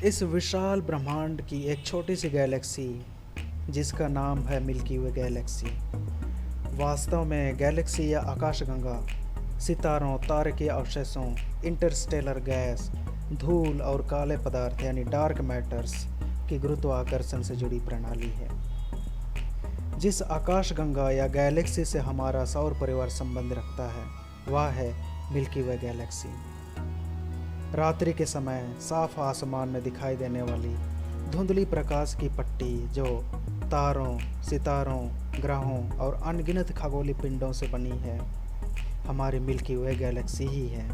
इस विशाल ब्रह्मांड की एक छोटी सी गैलेक्सी जिसका नाम है मिल्की वे गैलेक्सी। वास्तव में गैलेक्सी या आकाशगंगा सितारों, तारे के अवशेषों, इंटरस्टेलर गैस, धूल और काले पदार्थ यानी डार्क मैटर्स की गुरुत्वाकर्षण से जुड़ी प्रणाली है। जिस आकाशगंगा या गैलेक्सी से हमारा सौर परिवार संबंध रखता है वह है मिल्की वे गैलेक्सी। रात्रि के समय साफ आसमान में दिखाई देने वाली धुंधली प्रकाश की पट्टी जो तारों, सितारों, ग्रहों और अनगिनत खगोलीय पिंडों से बनी है, हमारी मिल्की वे गैलेक्सी ही है।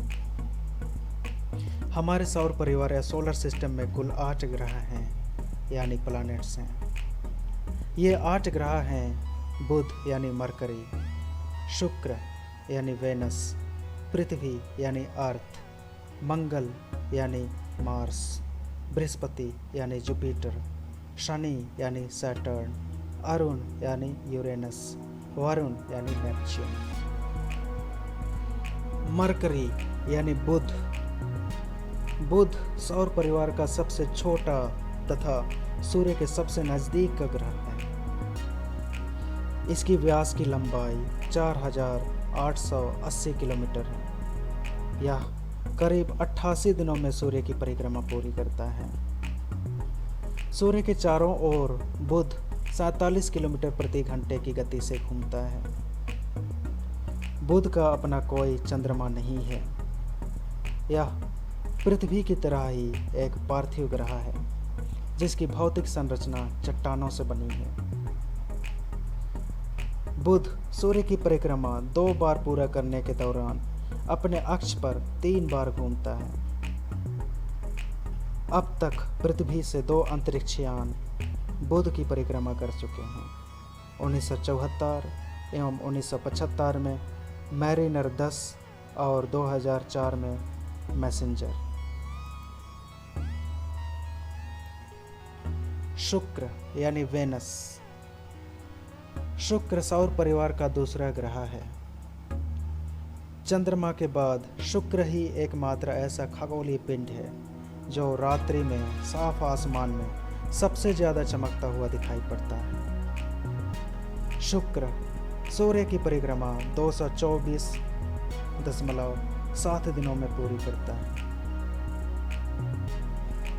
हमारे सौर परिवार या सोलर सिस्टम में कुल 8 ग्रह हैं यानी प्लैनेट्स हैं। ये 8 ग्रह हैं बुध यानी मरकरी, शुक्र यानी वेनस, पृथ्वी यानी अर्थ, मंगल यानी मार्स, बृहस्पति यानी जुपिटर, शनि यानी सैटर्न, अरुण यानी यूरेनस, वरुण यानी नेपच्यून। मरकरी यानी बुध। बुध सौर परिवार का सबसे छोटा तथा सूर्य के सबसे नज़दीक का ग्रह है। इसकी व्यास की लंबाई 4880 किलोमीटर है। यह करीब 88 दिनों में सूर्य की परिक्रमा पूरी करता है। सूर्य के चारों ओर बुध 47 किलोमीटर प्रति घंटे की गति से घूमता है। बुध का अपना कोई चंद्रमा नहीं है। यह पृथ्वी की तरह ही एक पार्थिव ग्रह है जिसकी भौतिक संरचना चट्टानों से बनी है। बुध सूर्य की परिक्रमा 2 बार पूरा करने के दौरान अपने अक्ष पर 3 बार घूमता है। अब तक पृथ्वी से 2 अंतरिक्षयान बुध की परिक्रमा कर चुके हैं। 1974 एवं 1975 में मैरिनर 10 और 2004 में मैसेंजर। शुक्र यानी वेनस। शुक्र सौर परिवार का दूसरा ग्रह है। चंद्रमा के बाद शुक्र ही एकमात्र ऐसा खगोलीय पिंड है जो रात्रि में साफ आसमान में सबसे ज़्यादा चमकता हुआ दिखाई पड़ता है। शुक्र सूर्य की परिक्रमा 224.7 दिनों में पूरी करता है।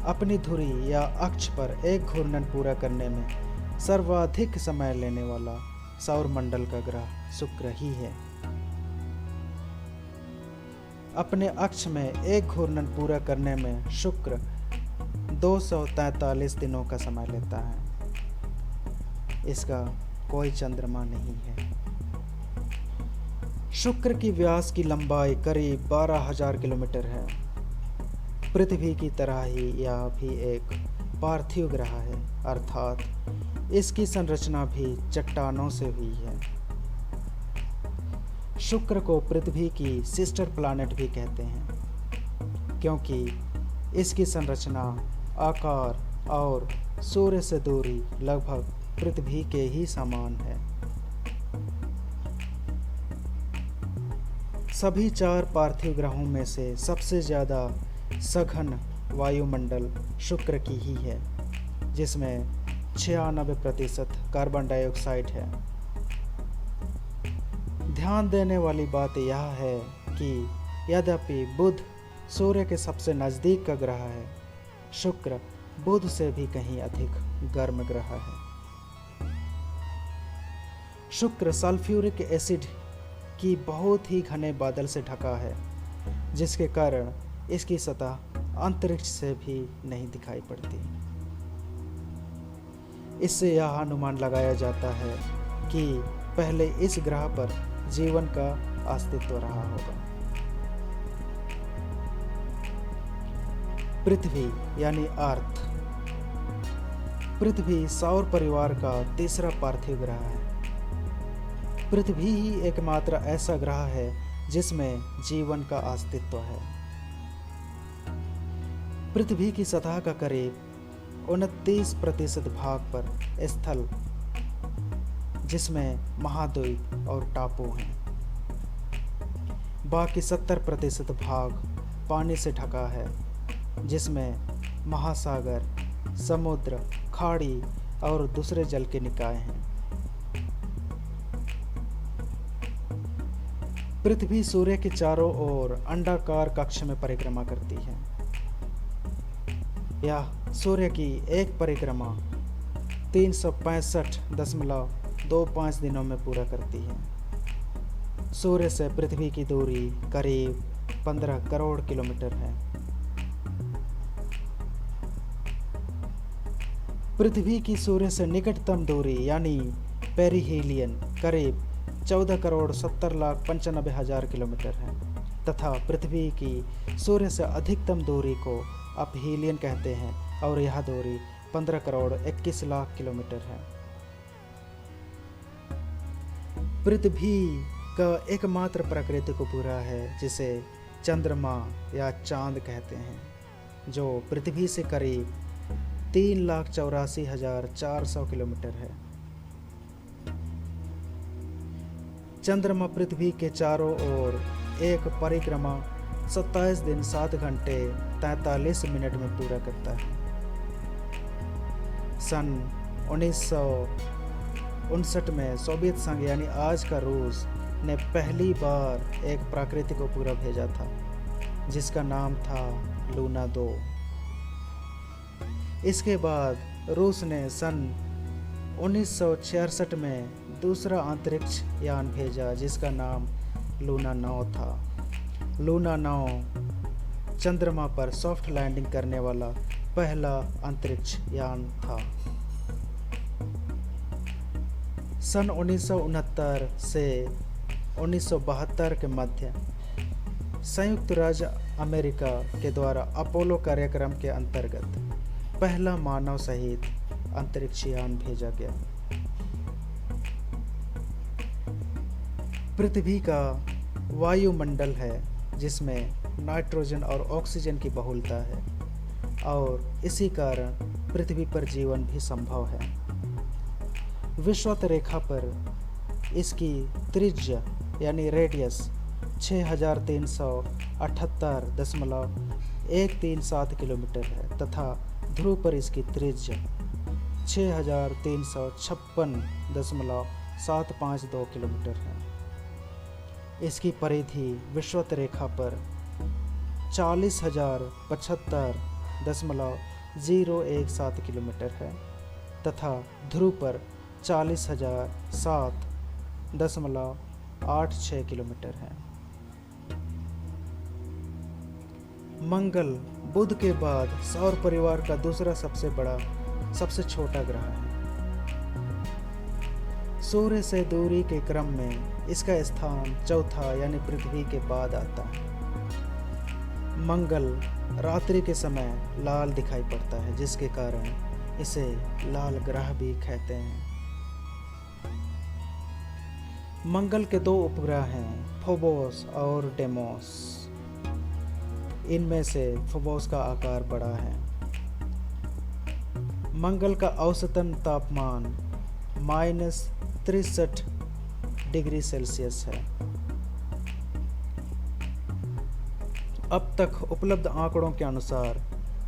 अपनी धुरी या अक्ष पर एक घूर्णन पूरा करने में सर्वाधिक समय लेने वाला सौर मंडल का ग्रह शुक्र ही है। अपने अक्ष में एक घूर्णन पूरा करने में शुक्र 243 दिनों का समय लेता है। इसका कोई चंद्रमा नहीं है। शुक्र की व्यास की लंबाई करीब 12,000 किलोमीटर है। पृथ्वी की तरह ही यह भी एक पार्थिव ग्रह है, अर्थात इसकी संरचना भी चट्टानों से हुई है। शुक्र को पृथ्वी की सिस्टर प्लैनेट भी कहते हैं क्योंकि इसकी संरचना, आकार और सूर्य से दूरी लगभग पृथ्वी के ही समान है। सभी 4 पार्थिव ग्रहों में से सबसे ज़्यादा सघन वायुमंडल शुक्र की ही है, जिसमें 96% कार्बन डाइऑक्साइड है। ध्यान देने वाली बात यह है कि यद्यपि बुध सूर्य के सबसे नज़दीक का ग्रह है, शुक्र बुध से भी कहीं अधिक गर्म ग्रह है। शुक्र सल्फ्यूरिक एसिड की बहुत ही घने बादल से ढका है, जिसके कारण इसकी सतह अंतरिक्ष से भी नहीं दिखाई पड़ती। इससे यह अनुमान लगाया जाता है कि पहले इस ग्रह पर जीवन का अस्तित्व रहा होगा। पृथ्वी यानी अर्थ। पृथ्वी सौर परिवार का तीसरा पार्थिव ग्रह है। पृथ्वी ही एकमात्र ऐसा ग्रह है जिसमें जीवन का अस्तित्व है। पृथ्वी की सतह का करीब 29% भाग पर स्थल, जिसमें महाद्वीप और टापू हैं। बाकी 70% भाग पानी से ढका है, जिसमें महासागर, समुद्र, खाड़ी और दूसरे जल के निकाय हैं। पृथ्वी सूर्य के चारों ओर अंडाकार कक्ष में परिक्रमा करती है। यह सूर्य की एक परिक्रमा 365.25 दिनों में पूरा करती है। सूर्य से पृथ्वी की दूरी करीब 15 करोड़ किलोमीटर है। पृथ्वी की सूर्य से निकटतम दूरी यानी पेरिहीलियन करीब 14,70,95,000 किलोमीटर है तथा पृथ्वी की सूर्य से अधिकतम दूरी को अपहीलियन कहते हैं और यह दूरी 15,21,00,000 किलोमीटर है। पृथ्वी का एकमात्र प्राकृतिक उपग्रह है जिसे चंद्रमा या चांद कहते हैं, जो पृथ्वी से करीब 3,84,400 किलोमीटर है। चंद्रमा पृथ्वी के चारों ओर एक परिक्रमा 27 दिन 7 घंटे 43 मिनट में पूरा करता है। सन 1959 में सोवियत संघ यानी आज का रूस ने पहली बार एक प्राकृतिक उपग्रह भेजा था जिसका नाम था लूना 2। इसके बाद रूस ने सन 1966 में दूसरा अंतरिक्ष यान भेजा जिसका नाम लूना 9 था। लूना 9 चंद्रमा पर सॉफ्ट लैंडिंग करने वाला पहला अंतरिक्ष यान था। सन 1969 से 1972 के मध्य संयुक्त राज्य अमेरिका के द्वारा अपोलो कार्यक्रम के अंतर्गत पहला मानव सहित अंतरिक्ष यान भेजा गया। पृथ्वी का वायुमंडल है जिसमें नाइट्रोजन और ऑक्सीजन की बहुलता है और इसी कारण पृथ्वी पर जीवन भी संभव है। विषुवत रेखा पर इसकी त्रिज्या यानी रेडियस 6,378.137 किलोमीटर है तथा ध्रुव पर इसकी त्रिज्या 6,356.752 किलोमीटर है। इसकी परिधि विषुवत रेखा पर 40,075.017 किलोमीटर है तथा ध्रुव पर 40,007.86 किलोमीटर है। मंगल बुध के बाद सौर परिवार का दूसरा सबसे छोटा ग्रह है। सूर्य से दूरी के क्रम में इसका स्थान चौथा यानी पृथ्वी के बाद आता है। मंगल रात्रि के समय लाल दिखाई पड़ता है जिसके कारण इसे लाल ग्रह भी कहते हैं। मंगल के 2 उपग्रह हैं, फोबोस और डेमोस। इनमें से फोबोस का आकार बड़ा है। मंगल का औसतन तापमान -63 डिग्री सेल्सियस है। अब तक उपलब्ध आंकड़ों के अनुसार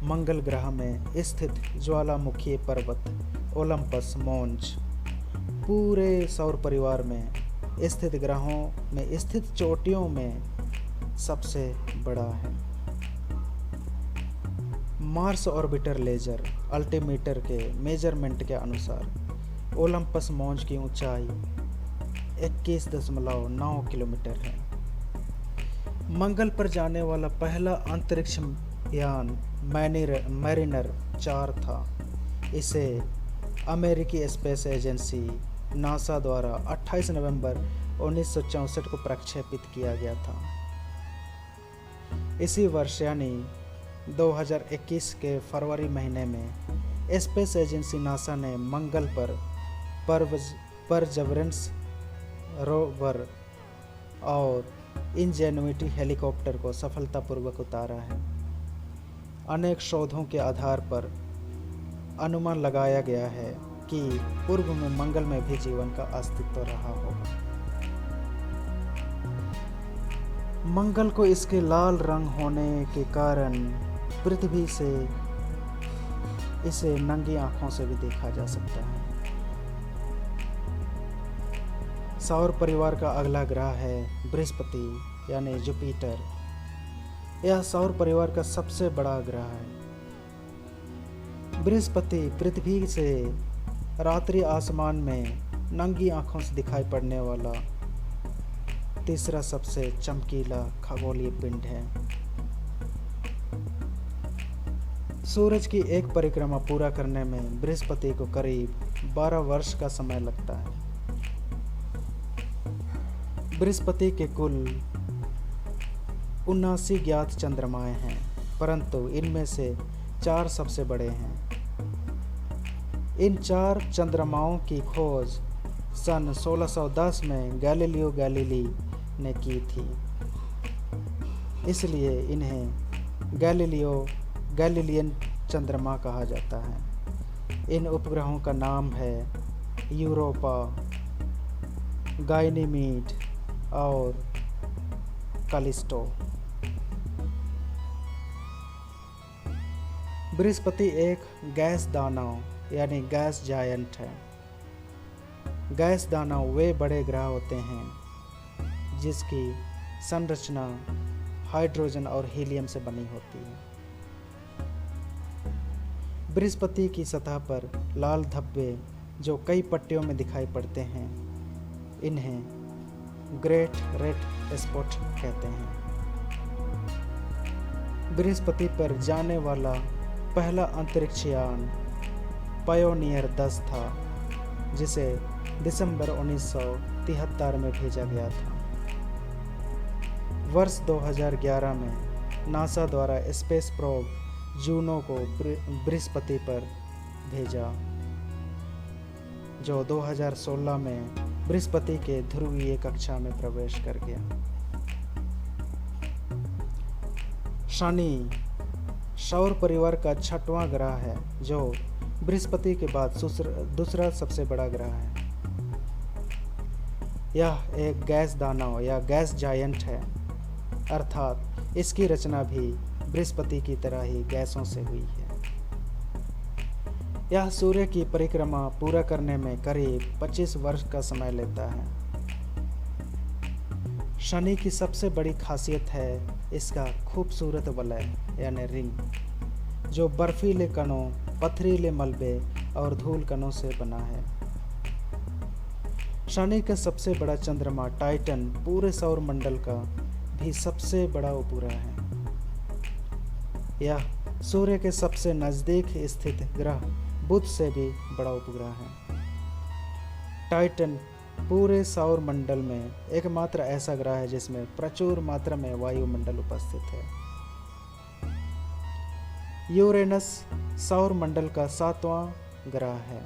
मंगल ग्रह में स्थित ज्वालामुखी पर्वत ओलंपस मोंज पूरे सौर परिवार में स्थित ग्रहों में स्थित चोटियों में सबसे बड़ा है। मार्स ऑर्बिटर लेजर अल्टीमीटर के मेजरमेंट के अनुसार ओलंपस मोंज की ऊंचाई 21.9 किलोमीटर है। मंगल पर जाने वाला पहला अंतरिक्ष यान मैरिनर 4 था। इसे अमेरिकी स्पेस एजेंसी नासा द्वारा 28 नवंबर 1964 को प्रक्षेपित किया गया था। इसी वर्ष यानी 2021 के फरवरी महीने में स्पेस एजेंसी नासा ने मंगल पर परजवरेंस रोवर और इंजेन्युइटी हेलीकॉप्टर को सफलतापूर्वक उतारा है। अनेक शोधों के आधार पर अनुमान लगाया गया है कि पूर्व में मंगल में भी जीवन का अस्तित्व रहा होगा। मंगल को इसके लाल रंग होने के कारण पृथ्वी से इसे नंगी आंखों से भी देखा जा सकता है। सौर परिवार का अगला ग्रह है बृहस्पति यानी जुपिटर। यह सौर परिवार का सबसे बड़ा ग्रह है। बृहस्पति पृथ्वी से रात्रि आसमान में नंगी आंखों से दिखाई पड़ने वाला तीसरा सबसे चमकीला खगोलीय पिंड है। सूरज की एक परिक्रमा पूरा करने में बृहस्पति को करीब 12 वर्ष का समय लगता है। बृहस्पति के कुल 79 ज्ञात चंद्रमाएं हैं, परंतु इनमें से 4 सबसे बड़े हैं। इन 4 चंद्रमाओं की खोज सन 1610 में गैलीलियो गैलीली ने की थी, इसलिए इन्हें गैलीलियन चंद्रमा कहा जाता है। इन उपग्रहों का नाम है यूरोपा, गाइनीमीड और कैलिस्टो। बृहस्पति एक गैस दानव यानी गैस जायंट है। गैस दानव वे बड़े ग्रह होते हैं जिसकी संरचना हाइड्रोजन और हीलियम से बनी होती है। बृहस्पति की सतह पर लाल धब्बे जो कई पट्टियों में दिखाई पड़ते हैं, इन्हें ग्रेट रेड स्पॉट कहते हैं। बृहस्पति पर जाने वाला पहला अंतरिक्ष यान पायोनियर 10 था, जिसे दिसंबर 1973 में भेजा गया था। वर्ष 2011 में नासा द्वारा स्पेस प्रोब जूनो को बृहस्पति पर भेजा, जो 2016 में बृहस्पति के ध्रुवीय कक्षा में प्रवेश कर गया। शनि सौर परिवार का 6वां ग्रह है, जो बृहस्पति के बाद दूसरा सबसे बड़ा ग्रह है। यह एक गैस दानव या गैस जायंट है, अर्थात इसकी रचना भी बृहस्पति की तरह ही गैसों से हुई है। यह सूर्य की परिक्रमा पूरा करने में करीब 25 वर्ष का समय लेता है। शनि की सबसे बड़ी खासियत है इसका खूबसूरत वलय यानी रिंग, जो बर्फीले कणों, पथरीले मलबे और धूल कणों से बना है। शनि का सबसे बड़ा चंद्रमा टाइटन पूरे सौर मंडल का भी सबसे बड़ा उपग्रह है। यह सूर्य के सबसे नज़दीक स्थित ग्रह बुध से भी बड़ा उपग्रह है। टाइटन पूरे सौर मंडल में एकमात्र ऐसा ग्रह है जिसमें प्रचुर मात्रा में वायुमंडल उपस्थित है। यूरेनस सौर मंडल का 7वां ग्रह है।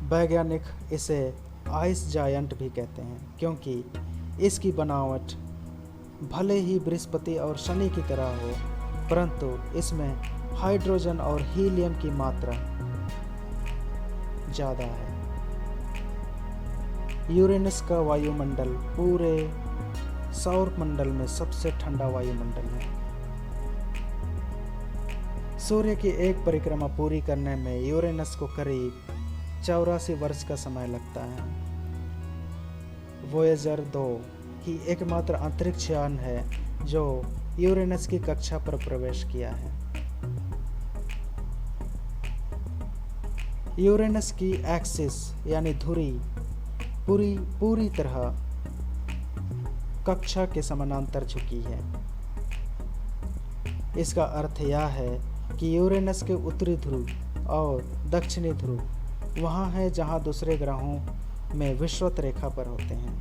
वैज्ञानिक इसे आइस जायंट भी कहते हैं, क्योंकि इसकी बनावट भले ही बृहस्पति और शनि की तरह हो, परंतु इसमें हाइड्रोजन और हीलियम की मात्रा ज़्यादा है। यूरेनस का वायुमंडल पूरे सौर मंडल में सबसे ठंडा वायुमंडल है। सूर्य की एक परिक्रमा पूरी करने में यूरेनस को करीब 84 वर्ष का समय लगता है। वोयेजर 2 ही एकमात्र अंतरिक्ष यान है जो यूरेनस की कक्षा पर प्रवेश किया है। यूरेनस की एक्सिस यानी धुरी पूरी तरह कक्षा के समानांतर झुकी है। इसका अर्थ यह है कि यूरेनस के उत्तरी ध्रुव और दक्षिणी ध्रुव वहाँ है जहाँ दूसरे ग्रहों में विषुवत रेखा पर होते हैं।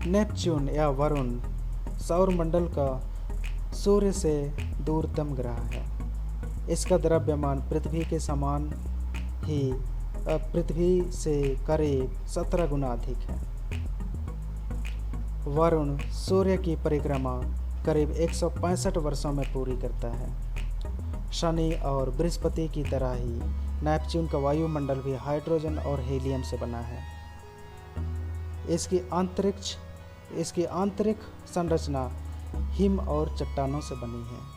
नेपच्यून या वरुण सौर मंडल का सूर्य से दूरतम ग्रह है। इसका द्रव्यमान पृथ्वी के समान ही पृथ्वी से करीब 17 गुना अधिक है। वरुण सूर्य की परिक्रमा करीब 165 वर्षों में पूरी करता है। शनि और बृहस्पति की तरह ही नेपच्यून का वायुमंडल भी हाइड्रोजन और हीलियम से बना है। इसकी आंतरिक संरचना हिम और चट्टानों से बनी है।